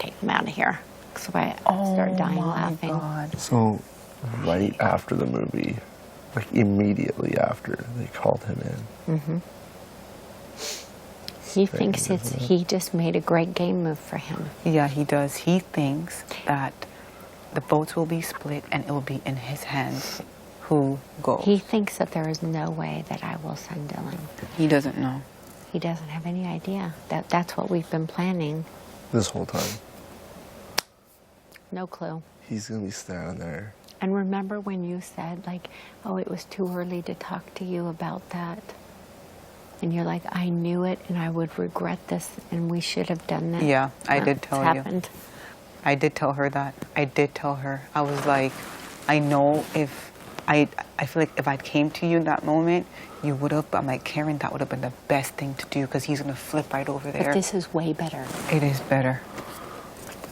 okay, I'm out of here. So I start dying laughing. God. So, right after the movie, like immediately after, they called him in. Mm-hmm. He thinks he just made a great game move for him. Yeah, he does. He thinks that the votes will be split and it will be in his hands who goes. He thinks that there is no way that I will send Dylan. He doesn't know. He doesn't have any idea. That's what we've been planning. This whole time. No clue. He's going to be standing there. And remember when you said, like, oh, it was too early to talk to you about that? And you're like, I knew it, and I would regret this, and we should have done that. Yeah, I did tell you. Happened. I did tell her that. I did tell her. I was like, I know if I feel like if I came to you in that moment, you would have. But I'm like, Karen, that would have been the best thing to do because he's gonna flip right over there. But this is way better. It is better.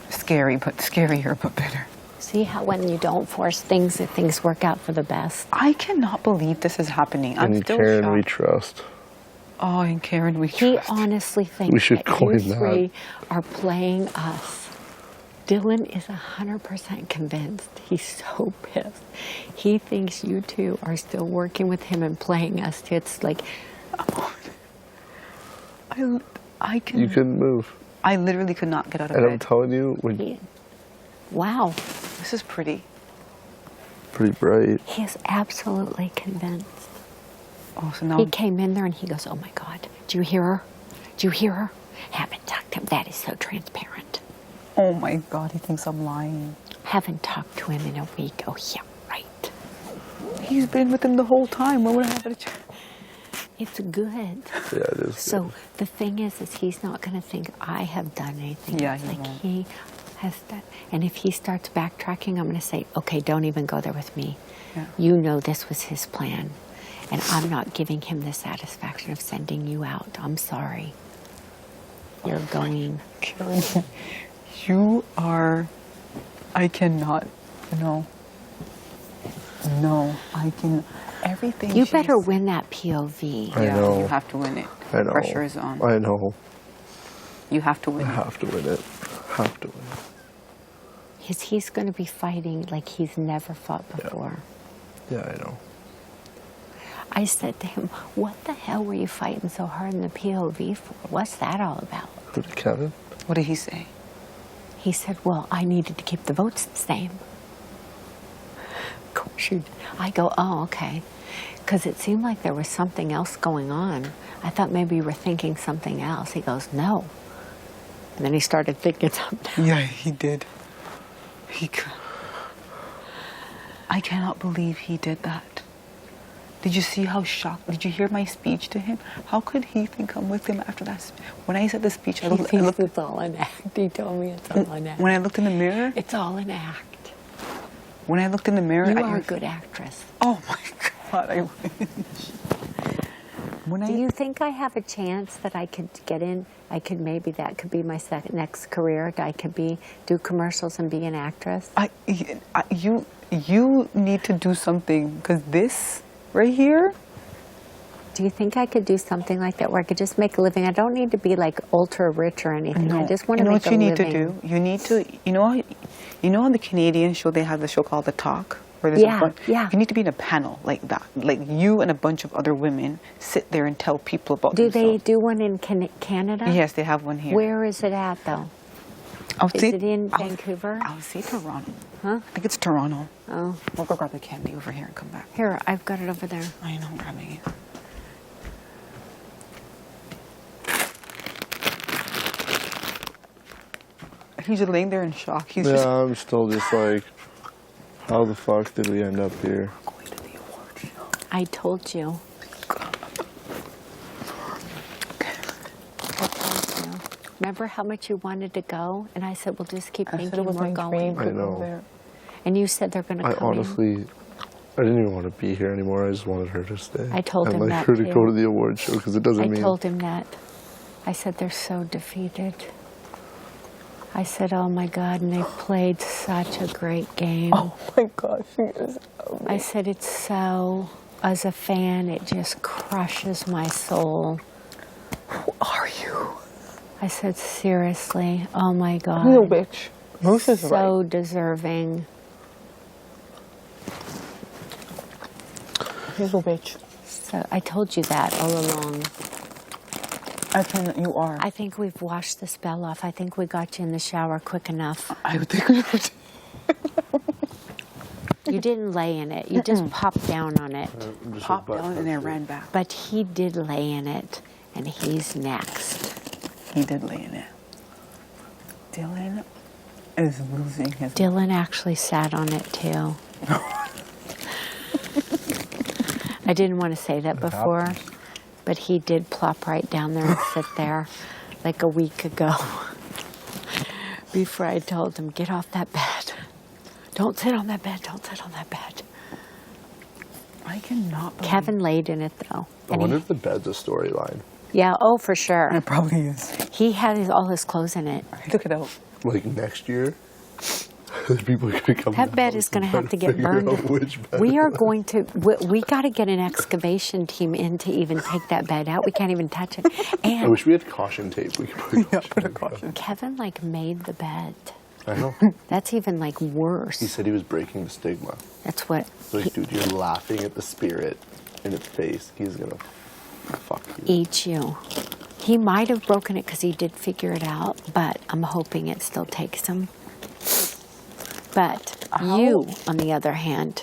Scary, but scarier, but better. See how when you don't force things, that things work out for the best. I cannot believe this is happening. I'm still Karen, shocked. we trust. Oh, and Karen, we He trust. honestly thinks We should that coin you that. three are playing us. Dylan is 100% convinced. He's so pissed. He thinks you two are still working with him and playing us. It's like, I can. You couldn't move. I literally could not get out of And bed. I'm telling you, when wow. This is pretty. pretty bright. He is absolutely convinced. Oh, so now He came in there and he goes, oh my God, do you hear her? Do you hear her? Haven't talked to him. That is so transparent. oh my God, he thinks I'm lying. Haven't talked to him in a week. Oh yeah, right. He's been with him the whole time. Why would I have a chance? It's good. Yeah, it is. So good. the thing is he's not going to think I have done anything. Yeah, It's he like won't. he has done. And if he starts backtracking, I'm going to say, okay, don't even go there with me. Yeah. You know this was his plan. And I'm not giving him the satisfaction of sending you out. I'm sorry. You're going. Karen, you are. I cannot. No. No, I can. Everything. You she's- better win that POV. I Yeah, know. you have to win it. I know. Pressure is on. I know. You have to win I it. have to win it. Have to win it. He's going to be fighting like he's never fought before. Yeah, I know. I said to him, what the hell were you fighting so hard in the POV for? What's that all about? Who did Kevin? What did he say? He said, well, I needed to keep the votes the same. Of course you did. I go, oh, okay. Because it seemed like there was something else going on. I thought maybe you were thinking something else. He goes, no. And then he started thinking something. Yeah, he did. I cannot believe he did that. Did you see how shocked? Did you hear my speech to him? How could he think I'm with him after that? When I said the speech, I He looked, thinks it's all an act. He told me it's all an act. when I looked in the mirror, It's all an act. when I looked in the mirror, You I, are a good actress. Oh my God, I wish. Do you think I have a chance that I could get in? Maybe that could be my next career. I could do commercials and be an actress. You need to do something because this right here. Do you think I could do something like that where I could just make a living? I don't need to be like ultra rich or anything. I just want to make a living. You know what you need to do? You need to, you know on the Canadian show they have the show called The Talk? Where there's Yeah, yeah. You need to be in a panel like that. Like you and a bunch of other women sit there and tell people about Do they themselves. do one in Canada? Yes, they have one here. Where is it at, though? Is it in Vancouver? I'll say Toronto. Huh? I think it's Toronto. Oh. We'll go grab the candy over here and come back. Here, I've got it over there. I know, I'm grabbing it. He's just laying there in shock. He's just I'm still just like, how the fuck did we end up here? going to the award show. I told you. I told you. Remember how much you wanted to go? And I said, well, just keep thinking we're going. I know. And you said they're going to I come in. honestly, I didn't even want to be here anymore. I just wanted her to stay. I told him I'd like that her to too. go to the award show because it doesn't I mean. told him that. I said, they're so defeated. I said, oh my God, and they played such a great game. Oh my gosh, she is. I said, it's so, as a fan, it just crushes my soul. Who are you? I said, seriously, oh my God. He's a bitch. Bruce is So right. deserving. He's a bitch. So I told you that all along. I think you are. I think we've washed the spell off. I think we got you in the shower quick enough. I think we would. You didn't lay in it. You just popped down on it. Popped down and then ran back. But he did lay in it, and he's next. He did lay in it. Dylan is losing his. Dylan actually sat on it too. I didn't want to say that before, but he did plop right down there and sit there like a week ago. Before I told him, get off that bed. Don't sit on that bed. Don't sit on that bed. I cannot believe Kevin laid in it though. I wonder if the bed's a storyline. Yeah, oh, for sure. it probably is. He had all his clothes in it. He took it out. Like next year, people are gonna come. That bed is going to have to get burned. We are going to, we got to get an excavation team in to even take that bed out. We can't even touch it. I And wish we had caution tape. We could put caution. Kevin like made the bed. I know. That's even like worse. He said he was breaking the stigma. That's what, Like, dude, you're laughing at the spirit in its face. He's gonna fuck you. eat you. He might have broken it because he did figure it out, but I'm hoping it still takes him. But you, on the other hand,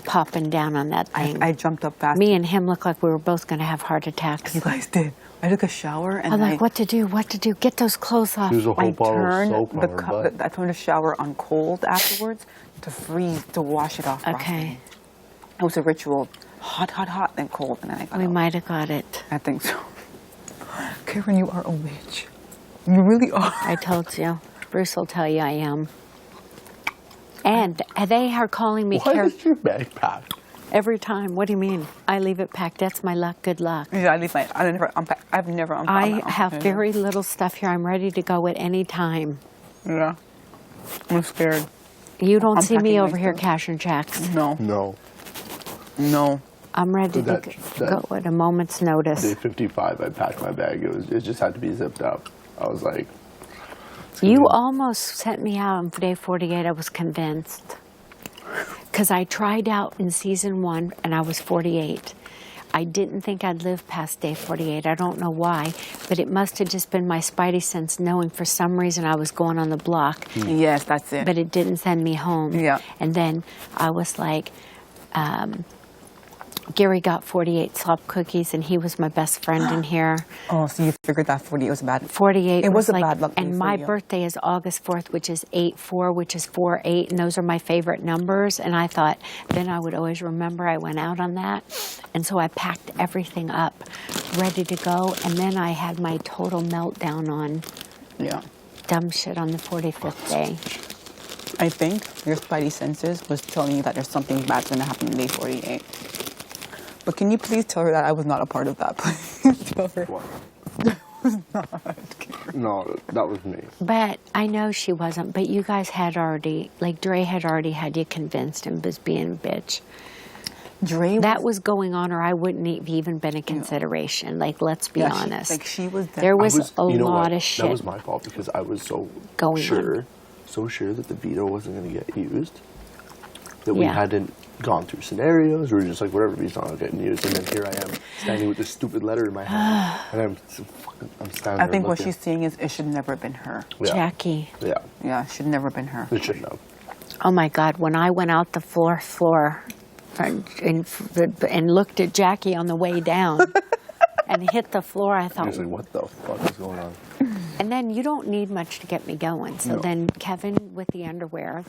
popping down on that thing. I jumped up fast. Me and him looked like we were both going to have heart attacks. You guys did. I took a shower and I'm like, what to do? What to do? Get those clothes off. There's a whole I bottle of turned soap on her butt. I turned the shower on cold afterwards to freeze, to wash it off. Okay. properly. It was a ritual. Hot, hot, hot, then cold, and then I got We out. might have got it. I think so. Karen, you are a witch. You really are. I told you. Bruce will tell you I am. And they are calling me Why Karen is your bag packed? every time. What do you mean? I leave it packed. That's my luck. Good luck. Yeah, I leave my. I never unpack. I've never unpacked. I have very little stuff here. I'm ready to go at any time. Yeah. I'm scared. You don't see me Unpacking over my here stuff. cashing checks. No. No. No. I'm ready That- to that- go at a moment's notice. Day 55, I packed my bag. It just had to be zipped up. I was like, You almost sent me out on day 48. I was convinced. Because I tried out in season 1 and I was 48. I didn't think I'd live past day 48. I don't know why, but it must have just been my spidey sense knowing for some reason I was going on the block. Yes, that's it. But it didn't send me home. Yeah. And then I was like, Gary got 48 slop cookies, and he was my best friend in here. Oh, so you figured that 48 was bad. 48 It was a like, bad luck day and for my you. birthday is August 4th, which is 8/4, which is 4/8, and those are my favorite numbers. And I thought then I would always remember I went out on that. And so I packed everything up, ready to go. And then I had my total meltdown on Yeah. dumb shit on the 45th day. I think your spidey senses was telling you that there's something bad's going to happen in day 48. But can you please tell her that I was not a part of that? Please tell her. what? No, that was me. But I know she wasn't. But you guys had already, like Dre had already had you convinced and was being a bitch. Dre That was going on, or I wouldn't have even been a consideration. Like, let's be honest. She was there. There was you know a lot what? of shit. That was my fault because I was so Going sure, on. so sure that the veto wasn't going to get used. That we Yeah. hadn't gone through scenarios. We were just like, whatever, veto not getting used. And then here I am standing with this stupid letter in my hand, and I'm standing. I there think what looking. she's seeing is it should never have been her. Yeah. Jackie. Yeah, Yeah, it should never have been her. it shouldn't have. Oh my God! When I went out the floor, and looked at Jackie on the way down, and hit the floor, I I thought, was like, what the fuck is going on? and then you don't need much to get me going. So No. then Kevin with the underwear,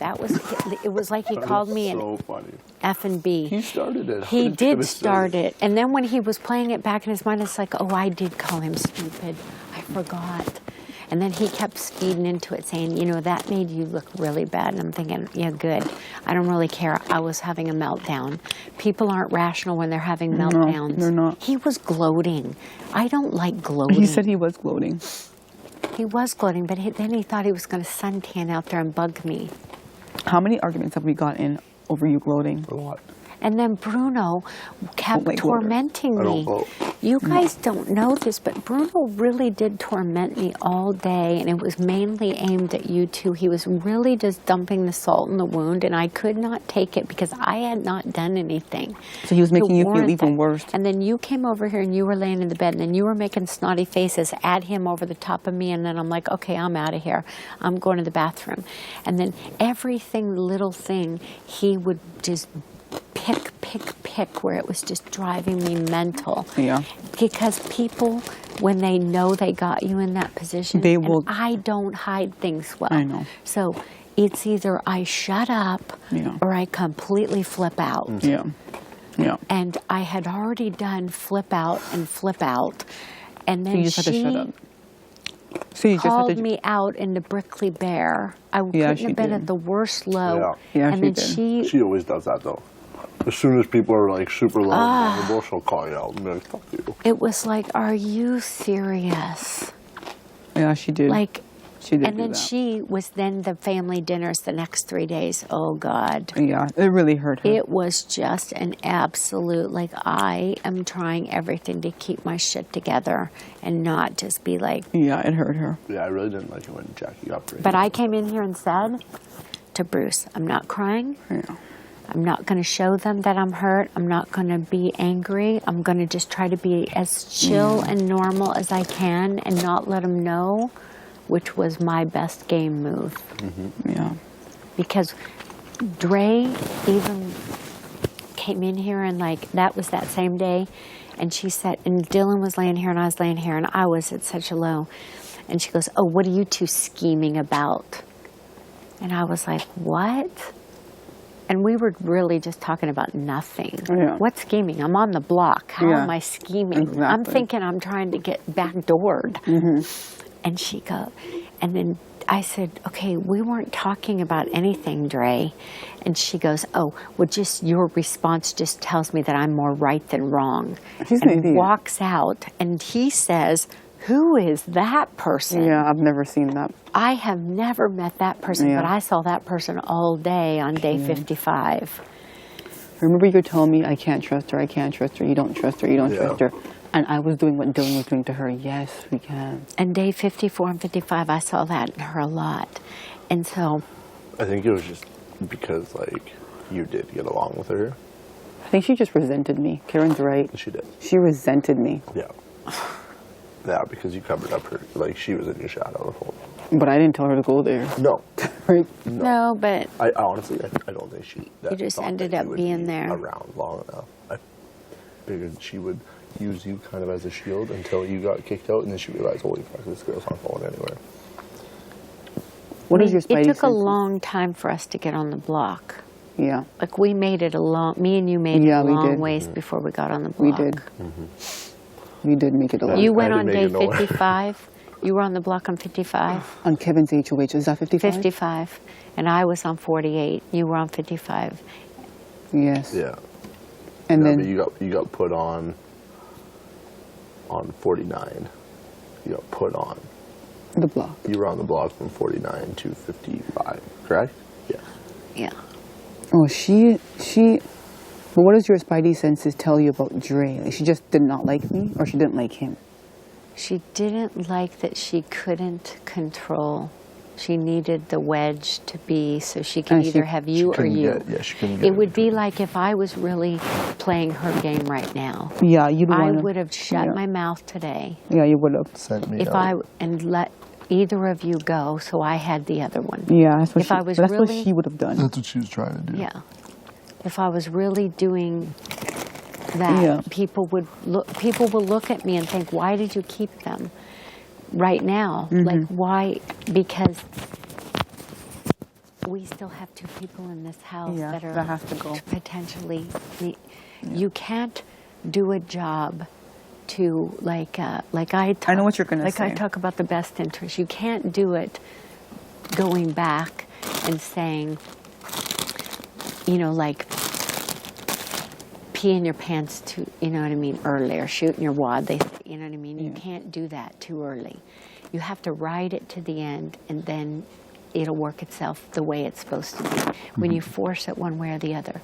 it was like he called me an so funny. F and B. He started it. He I was did gonna start say. it. And then when he was playing it back in his mind, it's like, oh, I did call him stupid. I forgot. And then he kept speeding into it saying, you know, that made you look really bad. And I'm thinking, yeah, good. I don't really care. I was having a meltdown. People aren't rational when they're having meltdowns. they're not. He was gloating. I don't like gloating. He said he was gloating. He was gloating, but then he thought he was going to suntan out there and bug me. How many arguments have we got in over you gloating? A lot. And then Bruno kept like tormenting I don't me. vote. You guys don't know this, but Bruno really did torment me all day, and it was mainly aimed at you two. He was really just dumping the salt in the wound, and I could not take it because I had not done anything. So he was making you feel warrant even that. worse. And then you came over here and you were laying in the bed, and then you were making snotty faces at him over the top of me, and then I'm like, okay, I'm out of here. I'm going to the bathroom. And then everything, little thing, he would just pick, where it was just driving me mental. Yeah. Because people, when they know they got you in that position, They and will- I don't hide things well. I know. So it's either I shut up Yeah. or I completely flip out. Yeah. Yeah. And I had already done flip out, and So then you just had to she shut up. So you just had called to. me out in the Brickley Bear. I Yeah, couldn't she have been did. at the worst low. Yeah, and she then did. She always does that though. As soon as people are like super low and vulnerable, she'll call you out and be like, fuck you. it was like, are you serious? Yeah, she did. Like, she did. and do then that. she was then the family dinners the next 3 days. Oh God. Yeah, it really hurt her. It was just an absolute, like, I am trying everything to keep my shit together and not just be like, Yeah, it hurt her. Yeah, I really didn't like it when Jackie got pregnant. but I came in here and said to Bruce, I'm not crying. Yeah. I'm not going to show them that I'm hurt. I'm not going to be angry. I'm going to just try to be as chill and normal as I can and not let them know, which was my best game move. Yeah. Because Dre even came in here and like, that was that same day. And she said, and Dylan was laying here and I was laying here and I was at such a low. And she goes, oh, what are you two scheming about? And I was like, what? And we were really just talking about nothing. Yeah. What scheming? I'm on the block. How Yeah. am I scheming? I'm Exactly. thinking I'm trying to get backdoored. And she goes, and then I said, okay, we weren't talking about anything, Dre. And she goes, oh, well, just your response just tells me that I'm more right than wrong. She's an and idiot. walks out, and he says, who is that person? Yeah, I've never seen that. I have never met that person, Yeah. but I saw that person all day on day 55. Remember you were telling me I can't trust her, you don't trust her, you don't Yeah. trust her. And I was doing what Dylan was doing to her. Yes, we can. And day 54 and 55, I saw that in her a lot. And so, I think it was just because like you did get along with her. I think she just resented me. Karen's right. She did. She resented me. Yeah. Yeah, because you covered up her, like she was in your shadow the whole time. But I didn't tell her to go there. No. Right? no, but I honestly, I don't think she. You just thought ended that up you would being be there. around long enough. I figured she would use you kind of as a shield until you got kicked out, and then she realized, holy fuck, this girl's not going anywhere. What is your spidey it took a senses? long time for us to get on the block. Yeah, Like we made it me and you made Yeah, it a we long did. ways before we got on the we block. did. We did make it a lot. You I went didn't on make day it nowhere. 55. You were on the block on 55. On Kevin's HOH, is that 55? 55. And I was on 48. You were on 55. Yes. Yeah. And No, then but you got put on 49. You got put on. the block. You were on the block from 49 to 55, correct? Yeah. Yeah. Oh, she. But what does your spidey senses tell you about Dre? Like, she just did not like me, or she didn't like him? She didn't like that she couldn't control. She needed the wedge to be so she could And she- either have you or couldn't you. she couldn't get It would be between. like if I was really playing her game right now. Yeah, you'd I want. would have shut yeah. my mouth today Yeah, you would have. Sent me if out. and let either of you go, so I had the other one. Yeah, that's what If she, I was that's what really- she would have done. That's what she was trying to do. Yeah. If I was really doing that, Yeah. people will look at me and think, "Why did you keep them?" Right now, Mm-hmm. like why? Because we still have 2 people in this house Yeah, that are that has to go. potentially. You can't do a job to like I talk, I know what you're gonna like I say. talk about the best interest. You can't do it going back and saying, like pee in your pants too, you know what I mean, early, or shooting your wad, they say, you know what I mean? You can't do that too early. You have to ride it to the end, and then it'll work itself the way it's supposed to be. When you force it one way or the other.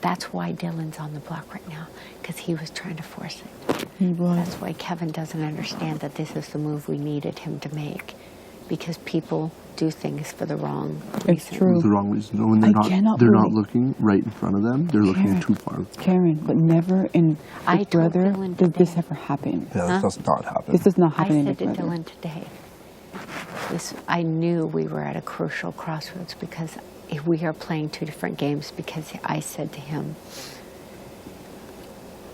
That's why Dylan's on the block right now, because he was trying to force it. He was. That's why Kevin doesn't understand that this is the move we needed him to make, because people do things for the wrong reason. It's true. The wrong reason. When they're not believe- looking right in front of them. They're looking Karen. too far. Karen, but never in I Big told Brother Dylan did this today. ever happen. Yeah, Huh? this does not happen. This does not I happen in said Big to Brother. Dylan today, I knew we were at a crucial crossroads because we are playing two different games, because I said to him,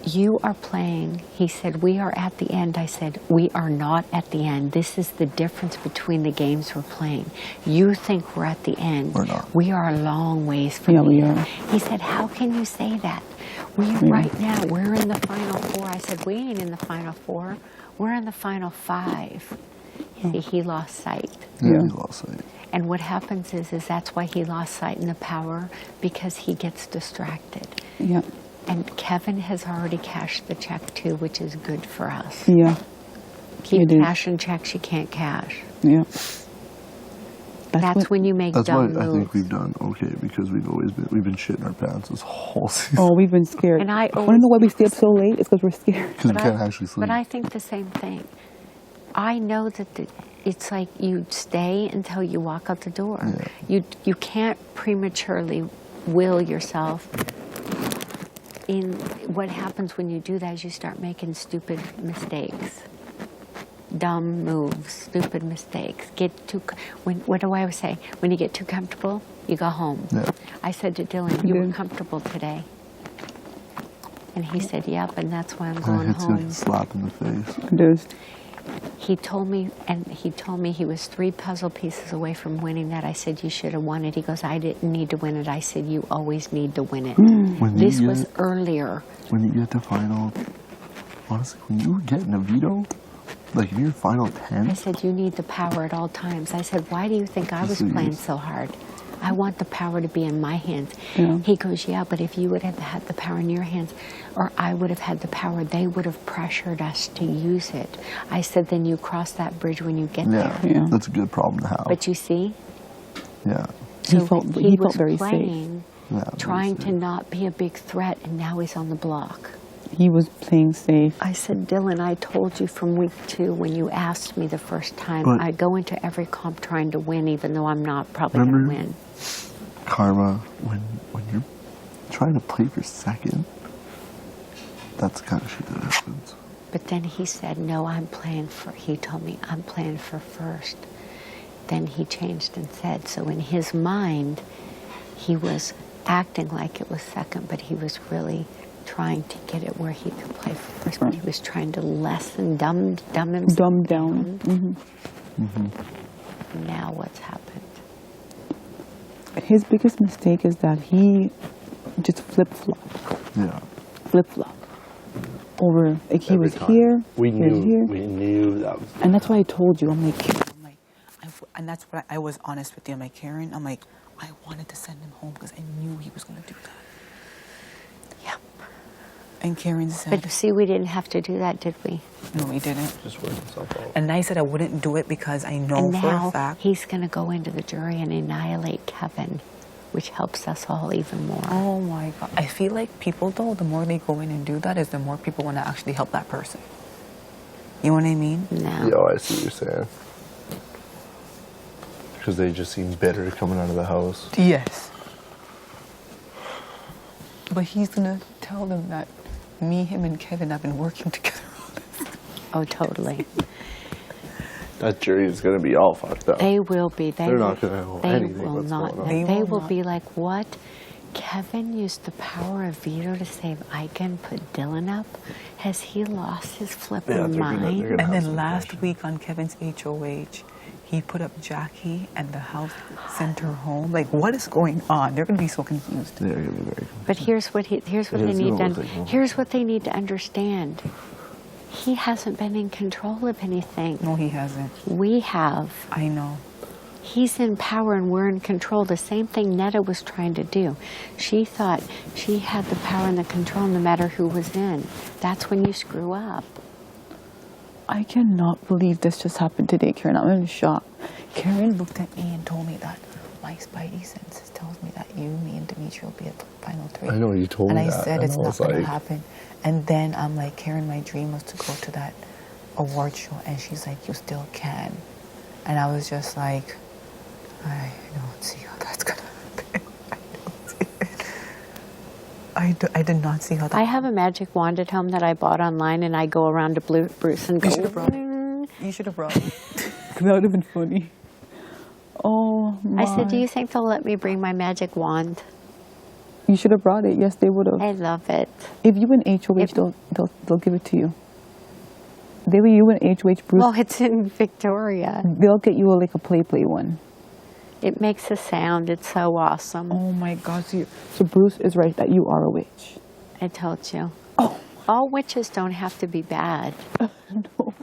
you are playing, he said, we are at the end. I said, we are not at the end. This is the difference between the games we're playing. You think we're at the end. We're not. We are a long ways from Yeah, the we end. are. He said, how can you say that? Right now, we're in the final four. I said, we ain't in the final four. We're in the final five. You see, he lost sight. Yeah, Yeah. he lost sight. And what happens is that's why he lost sight in the power, because he gets distracted. Yeah. And Kevin has already cashed the check too, which is good for us. Yeah. Keep It is. cashing checks you can't cash. Yeah. That's when you make That's why dumb I think moves. we've done okay, because we've been shitting our pants this whole season. Oh, we've been scared. And I Want to know why we stay up so late? It's because we're scared. Because we can't actually sleep. But I think the same thing. I know that it's like you stay until you walk out the door. You can't prematurely will yourself. In what happens when you do that is you start making stupid mistakes, dumb moves, stupid mistakes. What do I always say? When you get too comfortable, you go home. Yeah. I said to Dylan, you were comfortable today. And he said, yep, and that's why I'm And going it hits you like home. a slap in the face. It is. He told me he was 3 puzzle pieces away from winning that. I said, you should have won it. He goes, I didn't need to win it. I said, you always need to win it. When you This get- was earlier. When you get to final, honestly, when you were getting a veto, like if you're final 10, I said, you need the power at all times. I said, why do you think I was Yes, playing yes. so hard? I want the power to be in my hands. Yeah. He goes, yeah, but if you would have had the power in your hands, or I would have had the power, they would have pressured us to use it. I said, then you cross that bridge when you get yeah, there. Yeah. that's a good problem to have. But you see, yeah, He so felt he felt was very safe. playing, yeah. very trying to safe. not be a big threat, and now he's on the block. He was playing safe. I said, Dylan, I told you from week 2 when you asked me the first time, But- I go into every comp trying to win, even though I'm not probably going to Remember- win. Karma, when you're trying to play for second, that's the kind of shit that happens. But then he said, no, he told me, I'm playing for first. Then he changed and said, so in his mind, he was acting like it was second, but he was really trying to get it where he could play for first. But he was trying to dumb himself Dumbed down. Now what's happened? His biggest mistake is that he just flip-flopped. Yeah. Flip-flop. Over, like he Every was time. here, We he was knew. here. We knew that was. And that's why I told you, I'm like, and that's what I was honest with you. I'm like, Karen, I wanted to send him home because I knew he was going to do that. Yeah. And Karen said, But see, we didn't have to do that, did we? no, he didn't. Just worked himself out. And I said I wouldn't do it because I know And for now a fact. he's going to go into the jury and annihilate Kevin, which helps us all even more. Oh my God. I feel like people, though, the more they go in and do that, is the more people want to actually help that person. You know what I mean? No. Yo, I see what you're saying. Because they just seem bitter coming out of the house. Yes. But he's going to tell them that me, him, and Kevin have been working together on this. Oh, totally. That jury is going to be all fucked up. They will be. They're not gonna know anything will what's not. going on. They, They will will be like, what? Kevin used the power of veto to save Ika and put Dylan up? Has he lost his flipping Yeah, they're gonna- mind? they're gonna- And have then some last questions. week on Kevin's HOH, he put up Jackie and the house sent her home. Like, what is going on? They're going to be so confused. They're going to be very. But here's what they It need is to gonna look like one. here's what they need to understand. He hasn't been in control of anything. No, he hasn't. We have. I know. He's in power and we're in control. The same thing Netta was trying to do. She thought she had the power and the control no matter who was in. That's when you screw up. I cannot believe this just happened today, Karen. I'm in shock. Karen looked at me and told me that my spidey senses tells me that you, me, and Demetre will be at the final 3. I know, you told and me I that. said And it's I not was going to like- happen. And then I'm like, Karen, my dream was to go to that award show. And she's like, you still can. And I was just like, I don't see how that's going to happen. I did not see how that I have a magic wand at home that I bought online, and I go around to Bruce and go. You should have brought it. You should have brought it. That would have been funny. Oh, my. I said, do you think they'll let me bring my magic wand? You should have brought it. Yes, they would have. I love it. If you win HOH, they'll give it to you. They were you and HOH, Bruce. Well, it's in Victoria. They'll get you like a play one. It makes a sound. It's so awesome. Oh my God! So Bruce is right that you are a witch. I told you. Oh, All witches don't have to be bad, no!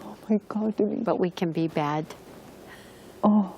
Oh my God, Denise. but we can be bad. Oh,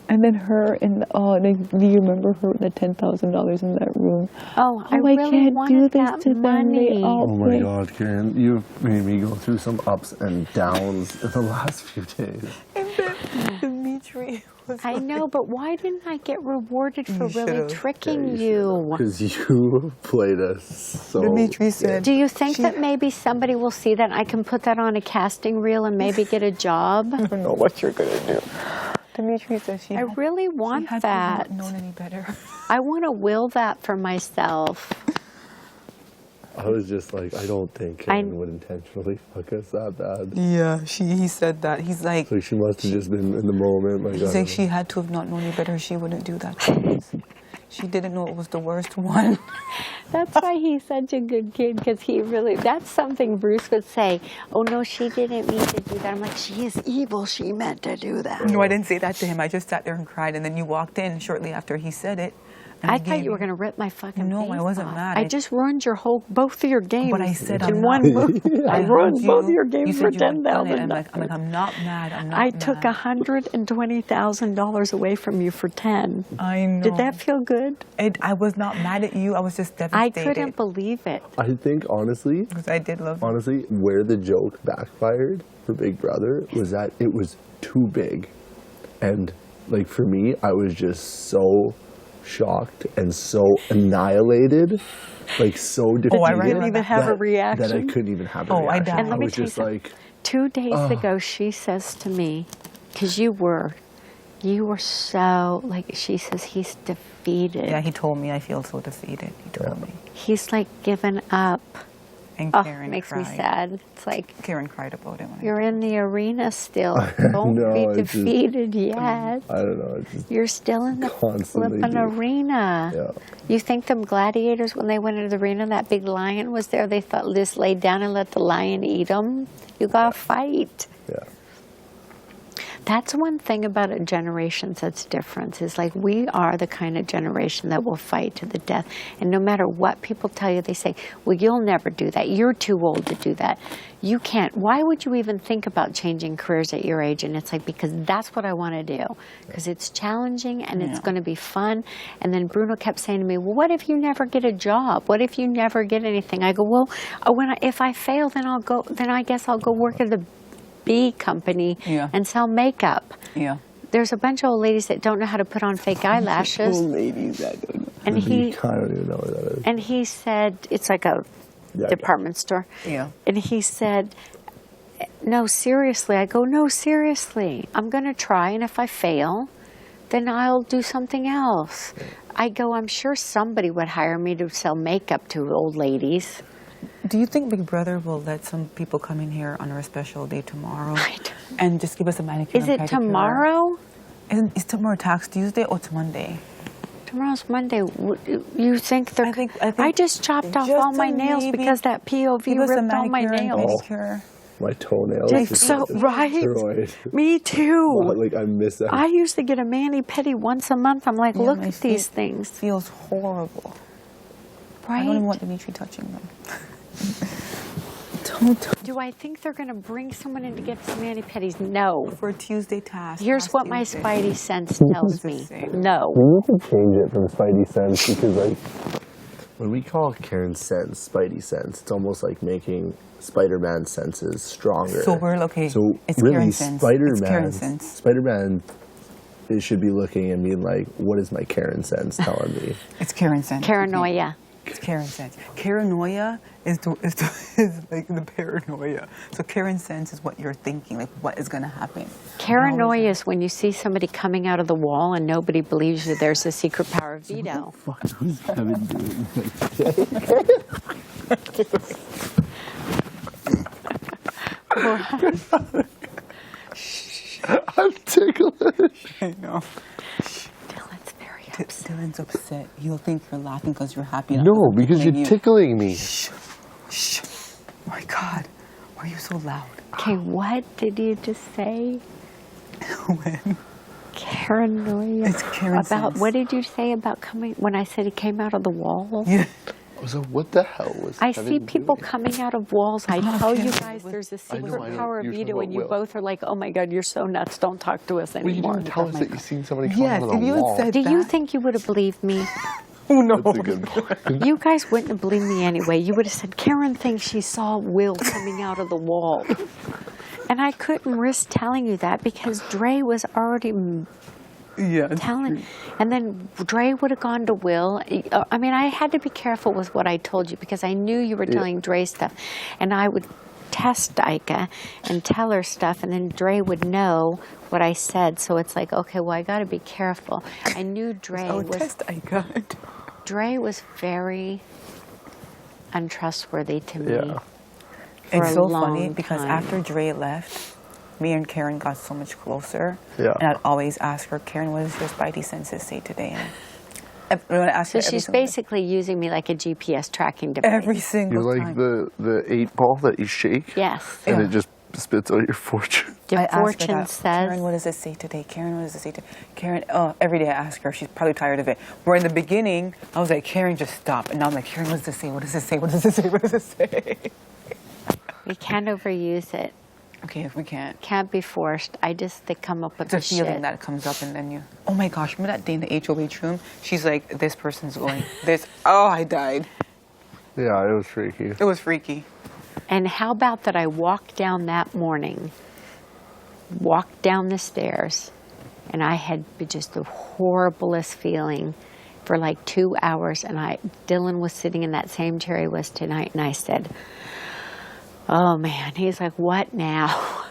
and then her and do you remember her with the $10,000 in that room? Oh, I I really can't wanted do this that to them. money. They all Oh my God, Karen, you've made me go through some ups and downs in the last few days. And then Demetre was I know, but why didn't I get rewarded for You really should've. tricking you? Because you played us so... Demetre said, Do you think that maybe somebody will see that and I can put that on a casting reel and maybe get a job? I don't know what you're going to do. Demetre says I really want that. Not known any better. I want to will that for myself. I was just like, I don't think Karen would intentionally fuck us that bad. Yeah, he said that. He's like, So she must have just been in the moment. Like, he's like, she had to have not known any better. She wouldn't do that to us. She didn't know it was the worst one. That's why he's such a good kid, because he really, that's something Bruce would say, oh no, she didn't mean to do that. I'm like, she is evil, she meant to do that. No, I didn't say that to him. I just sat there and cried, and then you walked in shortly after he said it. And I thought you were going to rip my fucking No, face I wasn't off. mad. I just ruined your both of your games But I said in I'm one not. move. I ruined both of your You games said for you wouldn't done it. $10,000. I'm like, I'm not mad. I'm not I mad. took $120,000 away from you for 10. I know. Did that feel good? I was not mad at you. I was just I devastated. couldn't believe it. I think, honestly, Because I did love you. honestly, where the joke backfired for Big Brother was that it was too big. And, like, for me, I was just so shocked and so annihilated, like, so defeated. I didn't even have a that reaction. I couldn't even have a Oh, I reaction. died. And let me was tell you just something. like, 2 days ago, she says to me, because you were so, like, she says, he's defeated. Yeah, he told me I feel so defeated. He told me. He's like given up. And Oh, Karen makes cried. me sad. It's like, Karen cried about it. When you're in the arena still. Don't know, be it's just- defeated yet. I don't know. It's just, You're still in the Constantly flipping do. arena. Yeah. You think them gladiators, when they went into the arena, that big lion was there, they thought just laid down and let the lion eat them? You got to fight. yeah. That's one thing about a generation that's different, is like we are the kind of generation that will fight to the death. And no matter what people tell you, they say, well, you'll never do that. You're too old to do that. You can't. Why would you even think about changing careers at your age? And it's like, because that's what I want to do. Because it's challenging and it's going to be fun. And then Bruno kept saying to me, well, what if you never get a job? What if you never get anything? I go, well, if I fail, then I guess I'll go work at the bee company and sell makeup. Yeah. There's a bunch of old ladies that don't know how to put on fake eyelashes. Old ladies, I don't know. And I don't even know what that is. and he said, it's like a department store. Yeah. And he said, no, seriously. I go, no, seriously. I'm going to try, and if I fail, then I'll do something else. I go, I'm sure somebody would hire me to sell makeup to old ladies. Do you think Big Brother will let some people come in here on our special day tomorrow Right. and just give us a manicure? Is and it pedicure? tomorrow? Is tomorrow Tax Tuesday or it's Monday? Tomorrow's Monday. You think they're... I think I just chopped off just all my to nails maybe because that POV Give us a ripped all my manicure and nails. pedicure. My toenails. It's just so right. destroyed. Me too. Like, I miss that. I used to get a mani-pedi once a month. I'm like, Yeah, look my at these feet things. Feels horrible. Right? I don't even want Demetre touching them. Do I think they're going to bring someone in to get some mani-pedis? No. For Tuesday task. Here's last what my Tuesday. spidey sense tells me. No. We need to change it from Spidey Sense because, like, when we call Karen Sense Spidey Sense, it's almost like making Spider-Man senses stronger. So we're okay. So It's really, Karen sense. It's Karen Spider-Man, sense. Spider-Man it should be looking and being like, what is my Karen sense telling me? It's Karen sense. Paranoia. It's Karen sense. Paranoia is like the paranoia. So Karen sense is what you're thinking, like what is going to happen. Paranoia is when you see somebody coming out of the wall and nobody believes you. There's a secret power of veto. Fuck, who's Kevin doing? I'm ticklish. I know. Dylan's very upset. Dylan's upset. He'll think you're laughing because you're happy. No, because you're tickling me. Shh. Shh. Oh my God. Why are you so loud? Okay, what did you just say? When? Paranoia. It's Karen About sense. what did you say about coming when I said he came out of the wall? Yeah. So what the hell was I Kevin see people doing? coming out of walls. I not tell you Kevin. guys there's a I secret know, power of you're talking veto, and you about Will. both are like, oh my God, you're so nuts. Don't talk to us Well, you anymore. didn't tell us that you seen somebody come Yes, out of the if you had wall. said Do you that- think you would have believed me? Oh no. That's a good point. You guys wouldn't have believed me anyway. You would have said, Karen thinks she saw Will coming out of the wall. And I couldn't risk telling you that because Dre was already Yeah. telling. And then Dre would have gone to Will. I mean, I had to be careful with what I told you because I knew you were telling Dre stuff. And I would test Ika and tell her stuff, and then Dre would know what I said. So it's like, okay, well, I got to be careful. I knew Dre Oh, was... test I got. Dre was very untrustworthy to me. Yeah. For It's a so long funny because time. after Dre left, me and Karen got so much closer. Yeah. And I'd always ask her, Karen, what does your spidey senses say today? And when I ask So her every she's single- basically using me like a GPS tracking device. every single You're time. like the 8-ball that you shake, Yes. and Yeah. it just spits out your fortune. I ask her Fortune that, says. Karen, what does it say today? Karen, what does it say today? Karen, oh, every day I ask her. She's probably tired of it. Where in the beginning, I was like, Karen, just stop. And now I'm like, Karen, what does it say? What does it say? What does it say? What does it say? We can't overuse it. Okay, if we can't. Can't be forced. I just they come up with It's a the feeling shit. that comes up and then you, oh my gosh, remember that day in the HOH room? She's like, this person's going, this, oh, I died. Yeah, it was freaky. It was freaky. And how about that I walked down that morning, walked down the stairs, and I had just the horriblest feeling for like 2 hours. And Dylan was sitting in that same chair he was tonight, and I said, oh man. He's like, what now?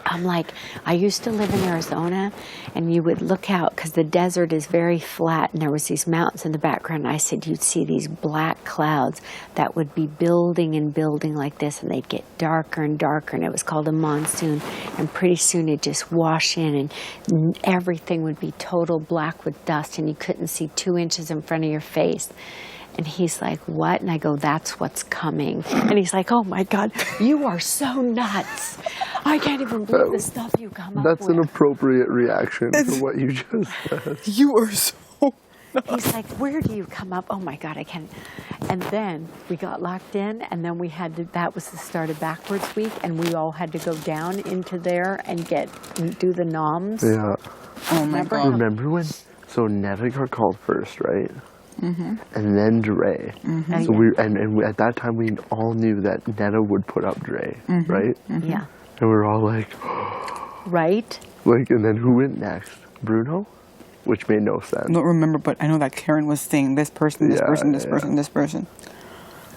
I'm like, I used to live in Arizona, and you would look out because the desert is very flat, and there was these mountains in the background. And I said you'd see these black clouds that would be building and building like this, and they'd get darker and darker, and it was called a monsoon. And pretty soon it'd just wash in, and everything would be total black with dust, and you couldn't see 2 inches in front of your face. And he's like, what? And I go, that's what's coming. And he's like, oh my God, you are so nuts. I can't even believe the stuff you come up That's an with. appropriate reaction to what you just said. You are so. He's like, where do you come up? Oh my God, I can't. And then we got locked in, and then we had to, that was the start of backwards week, and we all had to go down into there and do the noms. Yeah. Oh my Remember? God. Remember when? So Neva got called first, right? Mm-hmm. And then Dre. Mm-hmm. So we at that time we all knew that Netta would put up Dre, right? Yeah. And we were all like, Right? and then who went next? Bruno, which made no sense. I don't remember, but I know that Karen was saying this person, this Yeah, person, this yeah. person, this person.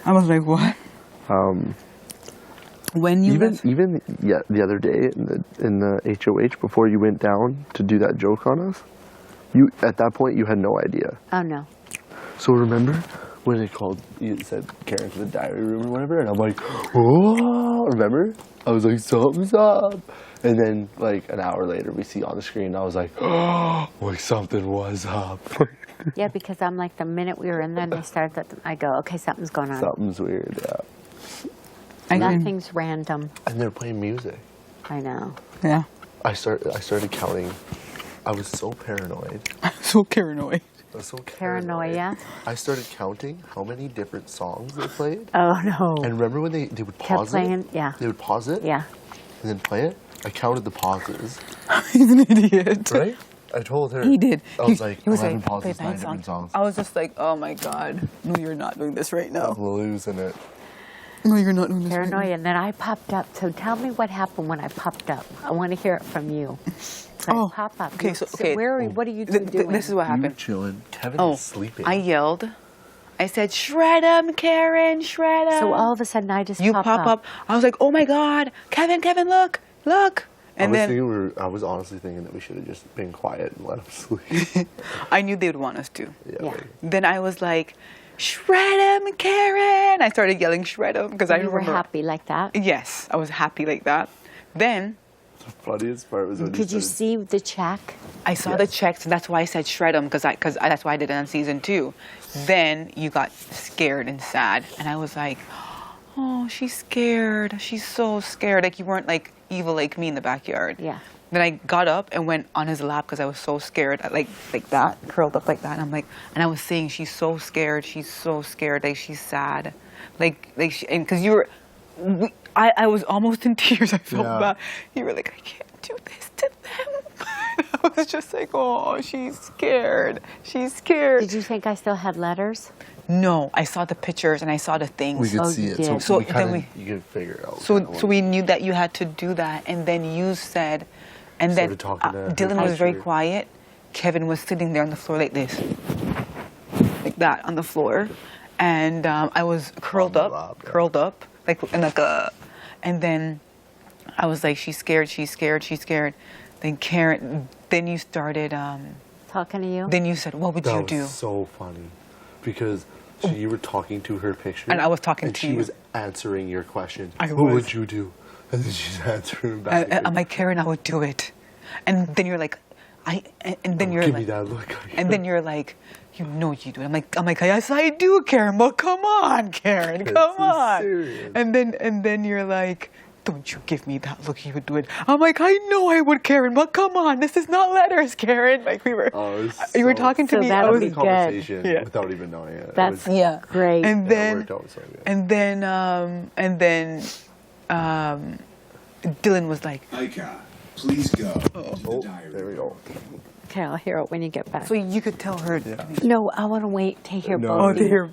I was like, what? When you left, Even the other day in the HOH before you went down to do that joke on us, you at that point you had no idea. Oh no. So remember when it called, you said Karen to the diary room or whatever, and I'm like, oh, remember? I was like, something's up. And then like an hour later we see on the screen, I was like, oh, like something was up. Yeah, because I'm like, the minute we were in there, they started that, I go, okay, something's going on. Something's weird, yeah. Nothing's random. And they're playing music. I know. yeah, I started counting. I was so paranoid. so paranoid. I was so Paranoia. I started counting how many different songs they played. Oh no. And remember when they would Kept pause playing, it? yeah. They would pause it Yeah. and then play it. I counted the pauses, He's an idiot. right? I told her. He did. I was like, he was 11 like, pauses, play 9 that different songs. I was just like, oh my God, no, you're not doing this right now. I'm losing it. No, you're not doing this. Paranoia. And then I popped up. So tell me what happened when I popped up. I want to hear it from you. So I pop up. Okay, Where are you? What are you two doing? This is what You were happened. chilling. Kevin was sleeping. I yelled. I said, "Shred 'em, Karen, shred 'em." So all of a sudden I just you pop up. I was like, "Oh my God, Kevin, look!" And then I was honestly thinking that we should have just been quiet and let him sleep. I knew they would want us to. Yeah. like, Then I was like, "Shred 'em, Karen!" I started yelling, "Shred 'em," because I You were remember. happy like that? Yes, I was happy like that. Then the funniest part was when Could you see the check? I saw the checks, and that's why I said shred them, because that's why I did it on season 2. Then you got scared and sad, and I was like, "Oh, she's scared. She's so scared." Like you weren't like evil like me in the backyard. Yeah. Then I got up and went on his lap because I was so scared, like that, curled up like that. And I'm like, and I was saying, "She's so scared. She's so scared. Like she's sad, and because you were." I was almost in tears. I felt bad. You were like, "I can't do this to them." I was just like, "Oh, she's scared. She's scared." Did you think I still had letters? No, I saw the pictures and I saw the things. we could Oh, see you it. did. So, So then you could figure it out. So we knew that you had to do that, and then you said, and then Started talking to her Dylan was very sister. quiet. Kevin was sitting there on the floor like this, like that on the floor, and I was curled On the up, lap, yeah. and then I was like, "She's scared. She's scared. She's scared." Then Karen, then you started. Talking to you? Then you said, "What would that you was do?" so funny because you were talking to her picture, And I was talking and to she you. was answering your question. I What was. would you do? And then she's answering back. I'm like, "Karen, I would do it," and then you're like, and then you're Give like, me that look. and then you're like, "You know you do it." I'm like, "Yes, I do, Karen. But come on, Karen, This come is on." serious. And then you're like, "Don't you give me that look. You would do it." I'm like, "I know I would, Karen. But come on, this is not letters, Karen." Like we were, Oh, it was you were so- talking to So me. that I would was, be the conversation Yeah. without even knowing it. That's it was, yeah, great. And it then worked out so good. and then Dylan was like, Ika, please go to the Oh, diary. there we go. Okay, I'll hear it when you get back. so you could tell her. No, I want to wait to hear No, both. Oh, of to you. hear.